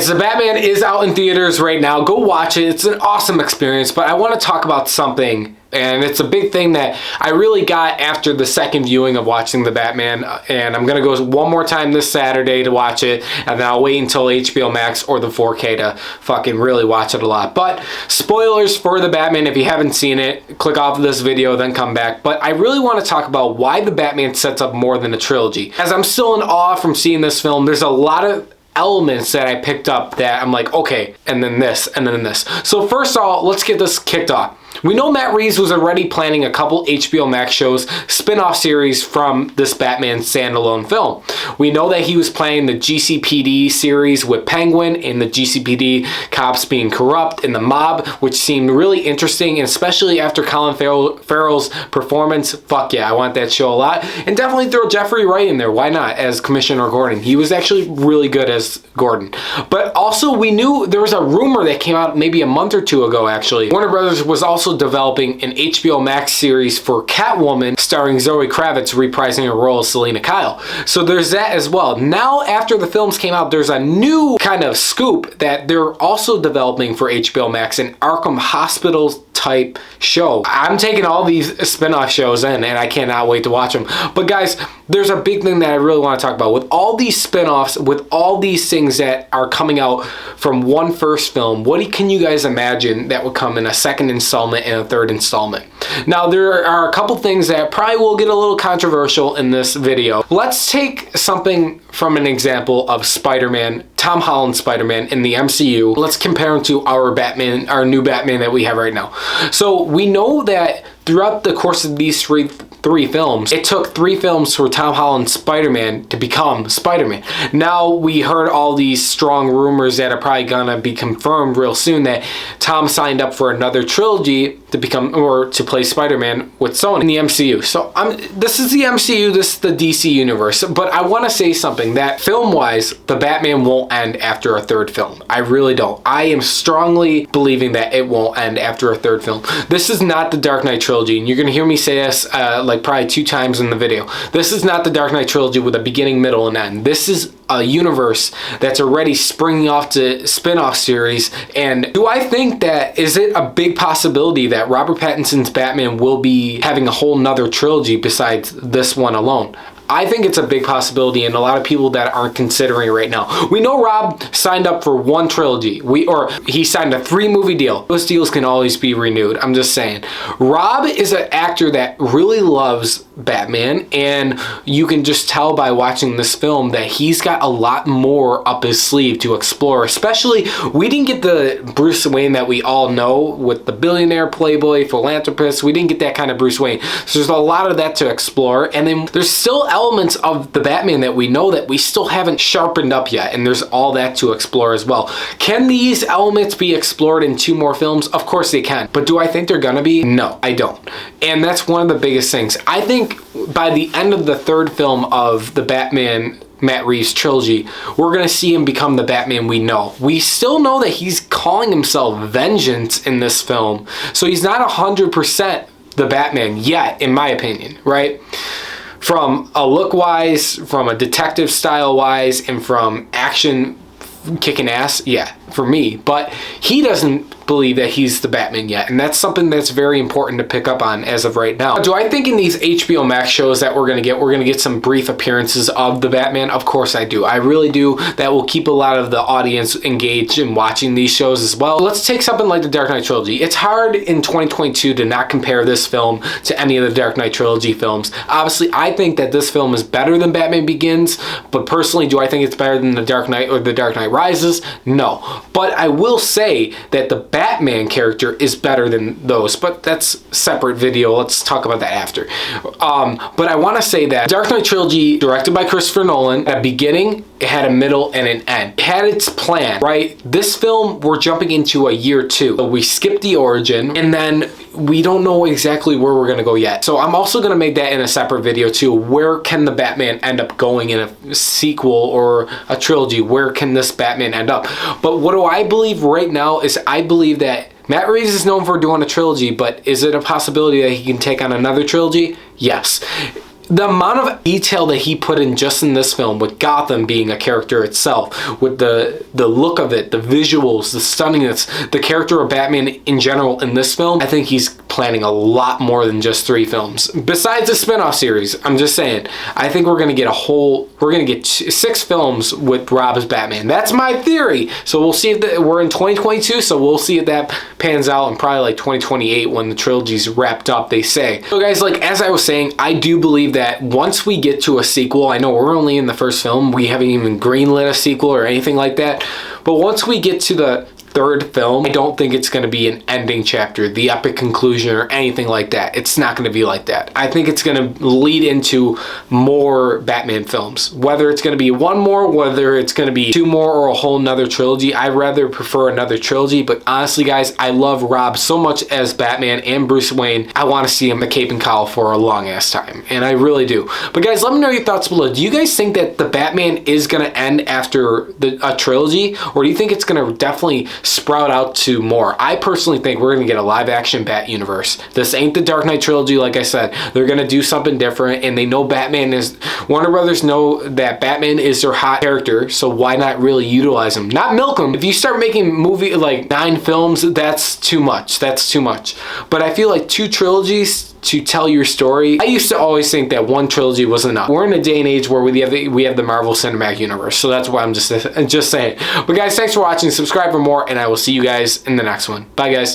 Guys, The Batman is out in theaters right now. Go watch it. It's an awesome experience, but I want to talk about something, and it's a big thing that I really got after the second viewing of watching The Batman, and I'm going to go one more time this Saturday to watch it, and then I'll wait until HBO Max or the 4K to fucking really watch it a lot. But spoilers for The Batman, if you haven't seen it, click off of this video, then come back. But I really want to talk about why The Batman sets up more than a trilogy. As I'm still in awe from seeing this film, there's a lot of elements that I picked up that I'm like, okay, and then this, and then this. So first of all, let's get this kicked off. We know Matt Reeves was already planning a couple HBO Max shows, spin-off series from this Batman standalone film. We know that he was planning the GCPD series with Penguin and the GCPD cops being corrupt in the mob, which seemed really interesting, and especially after Colin Farrell's performance. Fuck yeah, I want that show a lot. And definitely throw Jeffrey Wright in there, why not, as Commissioner Gordon. He was actually really good as Gordon. But also we knew there was a rumor that came out maybe a month or two ago actually. Warner Brothers was also developing an HBO Max series for Catwoman starring Zoe Kravitz reprising her role as Selena Kyle. So there's that as well. Now after the films came out, there's a new kind of scoop that they're also developing for HBO Max, an Arkham Hospital type show. I'm taking all these spin-off shows in and I cannot wait to watch them. But guys, there's a big thing that I really want to talk about. With all these spin-offs, with all these things that are coming out from one first film, what can you guys imagine that would come in a second installment and a third installment? Now, there are a couple things that probably will get a little controversial in this video. Let's take something from an example of Spider-Man, Tom Holland's Spider-Man in the MCU. Let's compare him to our Batman, our new Batman that we have right now. So we know that throughout the course of these three films, it took 3 films for Tom Holland's Spider-Man to become Spider-Man. Now we heard all these strong rumors that are probably gonna be confirmed real soon that Tom signed up for another trilogy to become, or to play Spider-Man with Sony in the MCU. So this is the MCU, this is the DC universe. But I want to say something, that film-wise, The Batman won't end after a third film. I really don't. I am strongly believing that it won't end after a third film. This is not the Dark Knight trilogy, and you're gonna hear me say this like probably 2 times in the video. This is not the Dark Knight trilogy with a beginning, middle, and end. This is a universe that's already springing off to spin-off series. And do I think that, is it a big possibility that Robert Pattinson's Batman will be having a whole nother trilogy besides this one alone? I think it's a big possibility, and a lot of people that aren't considering it right now. We know Rob signed up for 1 trilogy. He signed a 3-movie deal. Those deals can always be renewed. I'm just saying. Rob is an actor that really loves Batman, and you can just tell by watching this film that he's got a lot more up his sleeve to explore. Especially, we didn't get the Bruce Wayne that we all know with the billionaire, playboy, philanthropist. We didn't get that kind of Bruce Wayne. So there's a lot of that to explore, and then there's still elements of the Batman that we know that we still haven't sharpened up yet, and there's all that to explore as well. Can these elements be explored in 2 more films? Of course they can, but do I think they're gonna be? No, I don't. And that's one of the biggest things. I think by the end of the 3rd film of the Batman Matt Reeves trilogy, we're gonna see him become the Batman we know. We still know that he's calling himself Vengeance in this film, so he's not 100% the Batman yet, in my opinion, right? From a look wise, from a detective style wise, and from action kicking ass, yeah, for me. But he doesn't believe that he's the Batman yet, and that's something that's very important to pick up on as of right now. Do I think in these HBO Max shows that we're gonna get some brief appearances of the Batman? Of course I do. I really do. That will keep a lot of the audience engaged in watching these shows as well. Let's take something like the Dark Knight trilogy. It's hard in 2022 to not compare this film to any of the Dark Knight trilogy films. Obviously, I think that this film is better than Batman Begins, but personally, do I think it's better than the Dark Knight or the Dark Knight Rises? No. But I will say that the Batman character is better than those, but that's a separate video. Let's talk about that after. But I want to say that Dark Knight trilogy, directed by Christopher Nolan, at beginning, it had a middle and an end. It had its plan, right? This film, we're jumping into a year 2. So we skipped the origin, and then we don't know exactly where we're gonna go yet. So I'm also gonna make that in a separate video too. Where can the Batman end up going in a sequel or a trilogy? Where can this Batman end up? But what do I believe right now is I believe that Matt Reeves is known for doing a trilogy, but is it a possibility that he can take on another trilogy? Yes. the amount of detail that he put in just in this film, with Gotham being a character itself, with the look of it, the visuals, the stunningness, the character of Batman in general in this film, I think he's planning a lot more than just 3 films. Besides the spin-off series, I'm just saying, I think we're gonna get 6 films with Rob's Batman. That's my theory. So we'll see if we're in 2022, so we'll see if that pans out in probably like 2028 when the trilogy's wrapped up, they say. So guys, like as I was saying, I do believe that once we get to a sequel, I know we're only in the first film, we haven't even greenlit a sequel or anything like that, but once we get to the 3rd film, I don't think it's going to be an ending chapter, the epic conclusion, or anything like that. It's not going to be like that. I think it's going to lead into more Batman films. Whether it's going to be 1 more, whether it's going to be 2 more, or a whole nother trilogy, I'd rather prefer another trilogy. But honestly, guys, I love Rob so much as Batman and Bruce Wayne. I want to see him a cape and cowl for a long ass time, and I really do. But guys, let me know your thoughts below. Do you guys think that the Batman is going to end after a trilogy, or do you think it's going to definitely sprout out to more? I personally think we're going to get a live action Bat universe. This ain't the Dark Knight trilogy. Like I said, they're going to do something different, and they know Batman is, Warner Brothers know that Batman is their hot character, so why not really utilize him? Not milk him. If you start making movie like 9 films, that's too much. That's too much. But I feel like 2 trilogies to tell your story. I used to always think that 1 trilogy was enough. We're in a day and age where we have the Marvel Cinematic Universe, so that's why I'm just saying. But guys, thanks for watching. Subscribe for more, and I will see you guys in the next one. Bye, guys.